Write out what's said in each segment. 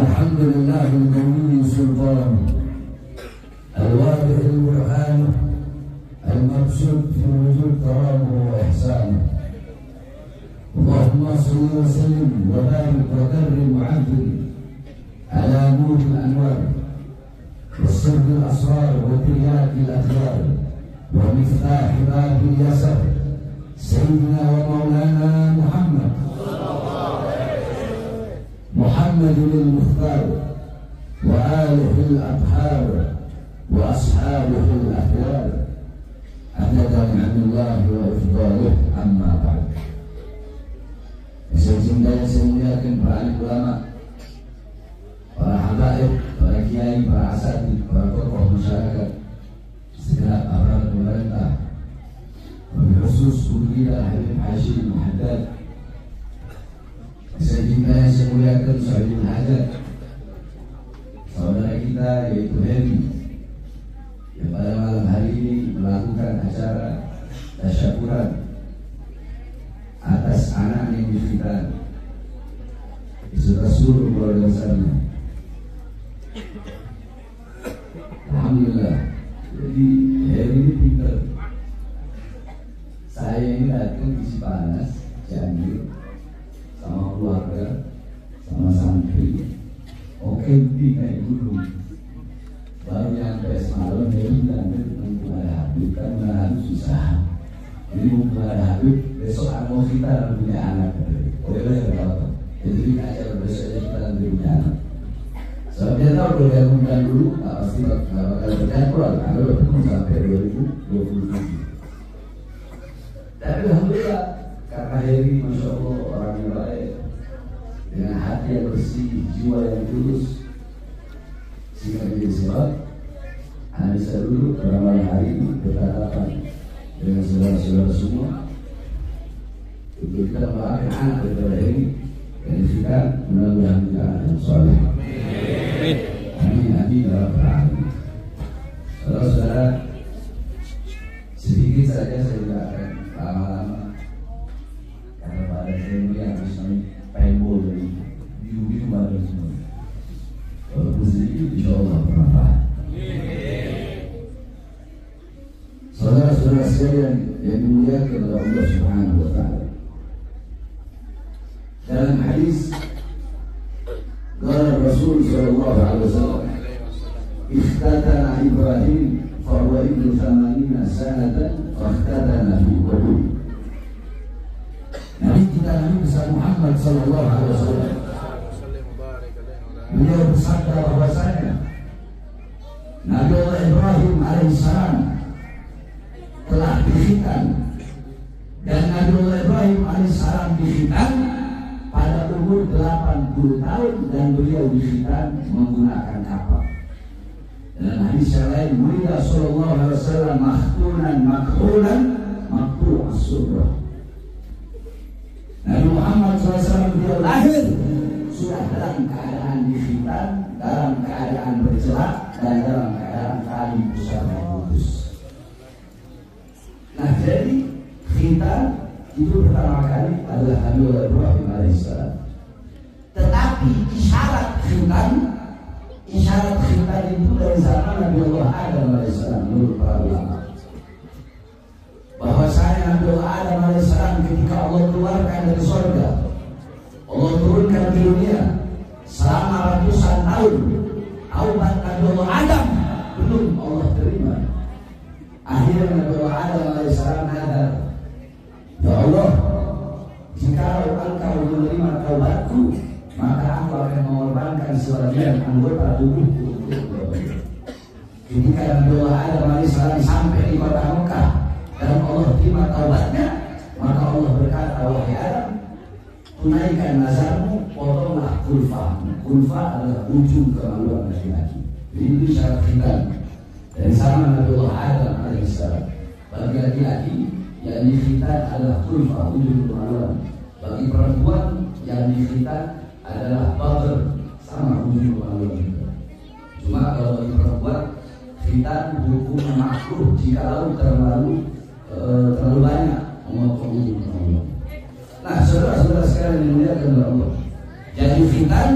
الحمد لله القوي سلطانه الواضح البرهان المبسوط في وجود كرامه واحسانه. اللهم صل وسلم وبارك وكرم وعجل على نور الانوار وسر الاسرار وترياق الاخبار ومفتاح باب اليسر سيدنا ومولانا محمد المختار وآله الأطهار وأصحابه الأخيار عدد نعم الله وإفضاله. أما بعد. Saya muliakan para alim ulama, para habaib, para kiai, para asatidz, para tokoh masyarakat, segenap aparat pemerintah, khusus guru kita Habib Hashim Haddad. Saya muliakan Sahibul Hajat, saudara kita yaitu Heri, yang pada malam hari ini melakukan acara tasyakuran atas anak yang difitnah beserta seluruh keluarga besarnya. Alhamdulillah. Jadi Heri ini pintar. Saya ini datang di Cipanas, Cianjur, sama keluarga, sama santri, oke kayak gunung. Baru nyampe semalam dia bilang mumpung ada Habib, kan harus susah. Jadi mumpung ada Habib, besok mau kita punya anak. Boleh apa? Jadi acara besoknya kita punya anak. Sebab dia tahu kalau dia undang dulu, pasti bakal berjadwal. Kalau bertemu sampai 2027. Tapi alhamdulillah, karena Heri masya Allah orang yang baik, dengan hati yang bersih, jiwa yang tulus, sehingga menjadi sebab anda bisa dulu pada malam hari ini bertatapan dengan saudara-saudara semua untuk kita melakukan anak daripada Heri dan kita mudah-mudahan kita anak yang soleh. Amin. Amin. Amin. Saudara-saudara, sedikit saja saya tidak akan lama-lama karena pada saya ini habis main paintball dari biru-biru badan semua. Walaupun sedikit insya Allah bermanfaat. Saudara-saudara sekalian yang dimuliakan oleh Allah Subhanahu wa Ta'ala, dalam hadis qala Rasul sallallahu alaihi wasallam ikhtatana Ibrahim fa huwa ibnu 80 sanatan fa ikhtatana fi qubur. Nabi kita Nabi besar Muhammad sallallahu alaihi wasallam beliau bersabda bahwasanya Nabi Allah Ibrahim alaihissalam telah dikhitan dan Nabi Allah Ibrahim alaihissalam dikhitan pada umur 80 tahun dan beliau dikhitan menggunakan kapal. Dan hadis yang lain, Muhammad sallallahu alaihi wasallam makhtunan makhulan maktu as-surah. Nabi Muhammad SAW beliau lahir sudah dalam keadaan dikhitan, dalam keadaan bercelak dan dalam keadaan tali pusara putus. Nah, jadi khitan itu pertama kali adalah Nabi Ibrahim alaihissalam. Tetapi isyarat khitan itu dari zaman Nabi Allah Adam alaihissalam menurut para ulama. Bahwasanya Nabi Allah Adam alaihissalam ketika Allah keluarkan dari surga, Allah turunkan ke dunia selama ratusan tahun, taubat Nabi Allah Adam belum Allah terima. Akhirnya Nabi Allah Adam alaihissalam nadar, ya Allah, jika engkau menerima taubatku, maka aku akan mengorbankan sebagian anggota tubuhku. Ketika Nabi Allah Adam alaihissalam sampai di kota Mekah dan Allah terima taubatnya, maka Allah berkata, wahai Adam, tunaikan nazarmu, potonglah kulfa. Kulfa adalah ujung kemaluan laki-laki. Ini syarat khitan dari zaman Nabi Allah Adam alaihissalam. Bagi laki-laki yang dikhitan adalah kulfa, ujung kemaluan. Bagi perempuan yang dikhitan adalah bager, sama ujung kemaluan juga. Cuma kalau bagi perempuan, khitan hukumnya makruh jika terlalu banyak memotong ujung kemaluan. Nah, saudara-saudara sekalian yang dimuliakan oleh Allah, jadi khitan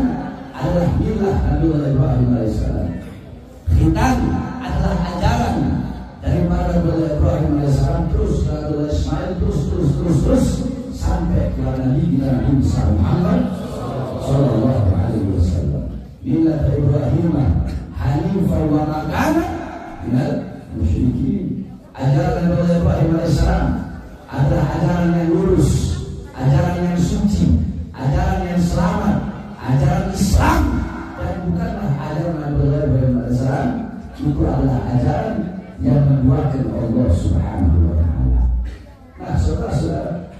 adalah milah Nabi Ibrahim alaihissalam. Khitan adalah ajaran daripada Nabi Ibrahim alaihissalam terus Nabi Ismail terus sampai kepada Nabi kita Nabi Muhammad sallallahu alaihi wasallam. Milah Ibrahim hanifan wa ma kana minal musyrikin. Ajaran Nabi Ibrahim alaihissalam adalah ajaran yang lurus, ajaran yang suci, ajaran yang selamat, ajaran Islam, dan bukanlah ajaran Nabi Ibrahim alaihissalam itu adalah ajaran yang menduakan Allah Subhanahu wa taala. Nah, saudara-saudara,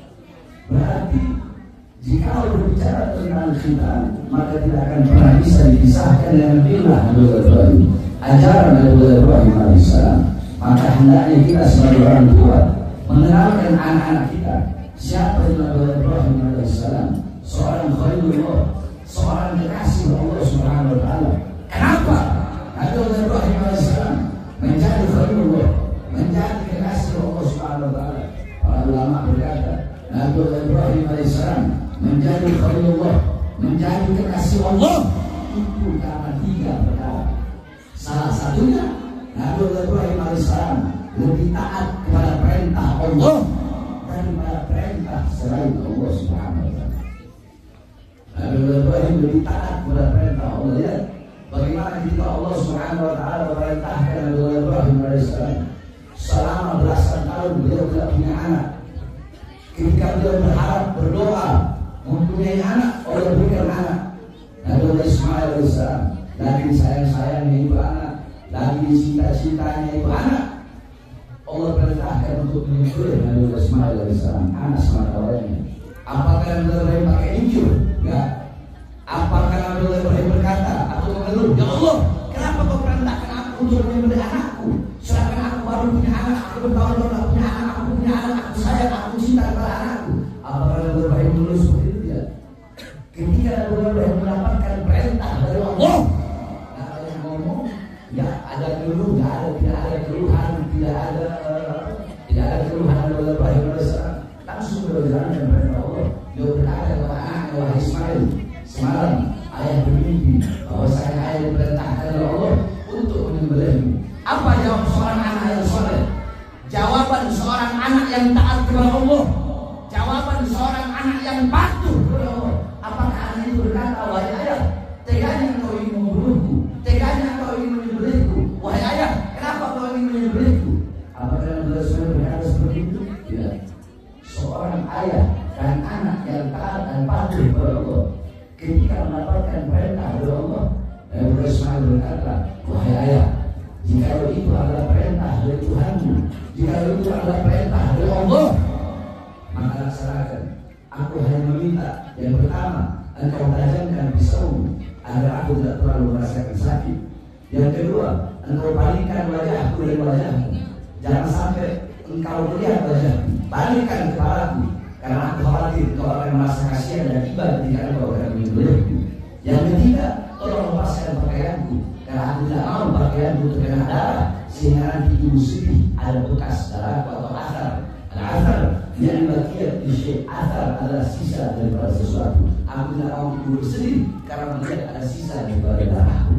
berarti jika berbicara tentang khitan, maka tidak akan pernah bisa dipisahkan dengan milah Nabi Ibrahim, ajaran Nabi Ibrahim alaihissalam. Maka hendaknya kita sebagai orang tua mengenalkan anak-anak kita siapa itu Nabi Ibrahim alaihissalam, seorang khalilullah, seorang kekasih Allah Subhanahu wa taala. Kenapa Nabi Ibrahim alaihissalam menjadi khalilullah, menjadi kekasih Allah Subhanahu wa taala? Para ulama berkata, Nabi Ibrahim alaihissalam menjadi khalilullah, menjadi kekasih Allah itu karena 3 perkara. Salah satunya Nabi Ibrahim alaihissalam lebih taat kepada perintah Allah daripada perintah selain Allah Subhanahu wa taala. Nabi Ibrahim lebih taat kepada perintah Allah. Ya, bagaimana ketika Allah Subhanahu wa taala memerintahkan Nabi Ibrahim alaihissalam selama belasan tahun beliau tidak punya anak. Ketika beliau berharap berdoa mempunyai anak, Allah berikan anak. Nabi Ismail alaihissalam lagi sayang-sayangnya itu anak, lagi cinta-cintanya itu anak. Allah perintahkan untuk menyembelih Nabi Ismail alaihissalam, anak semata-matanya. Apakah Nabi Ibrahim pakai injil? Enggak. Apakah Nabi Ibrahim berkata atau mengeluh, ya Allah, kenapa kau perintahkan aku untuk menyembelih anakku? Sedangkan aku baru punya anak, aku bertahun-tahun tak punya anak, aku punya anak, aku sayang, aku cinta kepada anakku. Apakah Nabi Ibrahim mengeluh seperti itu? Ya. Ketika Nabi Ibrahim mendapatkan perintah dari Allah, nah ada yang ngomong, ya ada keluh, tidak ada keluhan, tidak ada keluhan Nabi Ibrahim alaihissalam. Langsung berjalan perintah Allah. Dia berkata kepada anaknya, wahai Ismail, semalam ayah bermimpi bahwa ayah diperintahkan oleh Allah untuk menyembelihmu. Apa jawab seorang anak yang soleh? Jawaban seorang anak yang taat kepada Allah, jawaban seorang anak yang patuh kepada Allah. Apakah anak itu berkata, wahai ayah, teganya engkau ingin membunuhku, teganya engkau ingin menyembelihku? Wahai ayah, kenapa kau ingin menyembelihku? Apakah Nabi Ibrahim berkata seperti itu? Tidak. Seorang ayah dan anak yang taat dan patuh kepada Allah, ketika mendapatkan perintah dari Allah, Nabi Ismail berkata, wahai ayah, jika itu adalah perintah dari Tuhanmu, jika itu adalah perintah dari Allah, maka laksanakan. Aku hanya meminta yang pertama, engkau tajamkan pisaumu agar aku tidak terlalu merasakan sakit. Yang kedua, engkau palingkan wajahku dari wajahmu, jangan sampai engkau melihat wajahku, palingkan kepalaku, karena aku khawatir kau akan merasa kasihan dan iba ketika engkau akan menyembelihku. Yang ketiga, tolong lepaskan pakaianku, karena aku tidak mau pakaianku terkena darah sehingga nanti ibu sedih ada bekas darahku atau asar. Asar yang bagian di asar adalah sisa daripada sesuatu. Aku tidak mau ibu bersedih karena melihat ada sisa daripada darahku.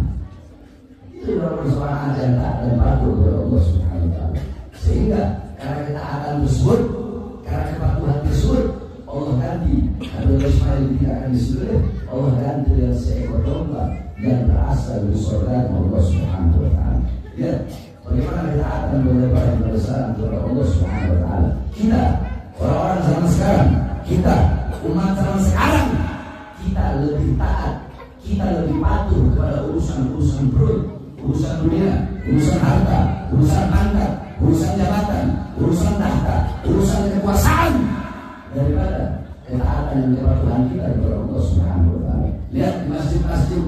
Itu adalah seorang anak yang taat dan patuh kepada Allah Subhanahu wa taala. Sehingga karena ketaatan tersebut, karena kepatuhan tersebut, Allah ganti Nabi Ismail tidak akan disembelih. Allah ganti dengan seekor domba yang berasal dari surga Allah Subhanahu wa taala. Ya, bagaimana ketaatan Ibrahim alaihissalam kepada Allah Subhanahu wa taala? Kita orang-orang zaman sekarang, kita umat zaman sekarang, kita lebih taat, kita lebih patuh kepada urusan-urusan perut, urusan dunia, urusan harta, urusan pangkat, urusan jabatan, urusan tahta, urusan kekuasaan daripada ketaatan dan kepatuhan kita kepada Allah Subhanahu wa taala. Lihat di masjid-masjid,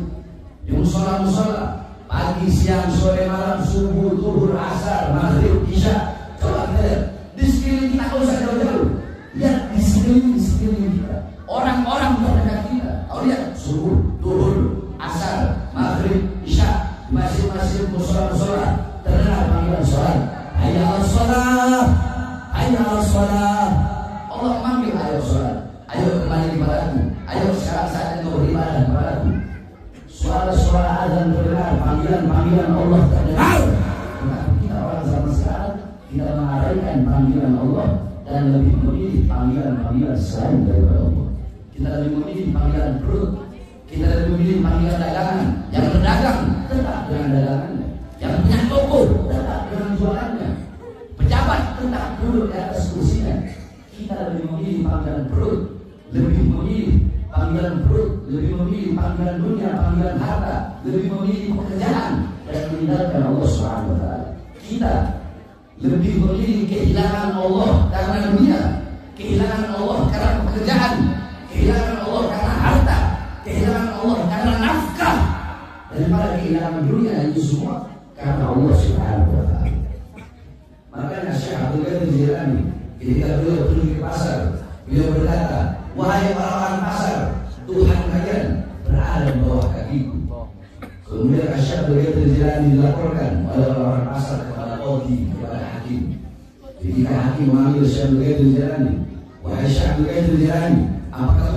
di musola-musola, pagi, siang, sore, malam, subuh, zuhur, asar, maghrib, isya. Coba kita lihat di sekeliling kita, kalau usah jauh-jauh. Lihat di sekeliling kita, orang-orang terdekat kita. Oh lihat, subuh, zuhur, asar, maghrib, isya, masing-masing musola-musola terdengar panggilan sholat. Hayya 'alas shalah, hayya 'alas shalah. Allah memanggil, ayo sholat, ayo kembali kepadaku, ayo sekarang saatnya kau beribadah kepadaku. azan terdengar, panggilan Allah terdengar. Nah, kita orang zaman sekarang kita mengabaikan panggilan Allah dan lebih memilih panggilan selain daripada Allah. Kita lebih memilih panggilan perut, kita lebih memilih panggilan dagangan. Yang berdagang tetap dengan dagangannya, yang punya toko tetap dengan jualannya, pejabat tetap duduk di atas kursinya. Kita lebih memilih panggilan perut, lebih memilih panggilan perut, lebih memilih panggilan dunia, panggilan harta, lebih memilih pekerjaan dan meninggalkan Allah Subhanahu wa taala. Kita lebih memilih kehilangan Allah karena dunia, kehilangan Allah karena pekerjaan, kehilangan Allah karena harta, kehilangan Allah karena nafkah, daripada kehilangan dunia itu semua karena Allah Subhanahu wa taala. Makanya Syekh Abdul Qadir Jilani ketika beliau pergi ke pasar, beliau berkata, wahai orang-orang pasar, Tuhan kalian berada di bawah kakiku. Kemudian Syekh Abdul Qadir Jilani dilaporkan oleh orang-orang pasar kepada qadhi, kepada hakim. Ketika hakim memanggil Syekh Abdul Qadir Jilani, wahai Syekh Abdul Qadir Jilani, apakah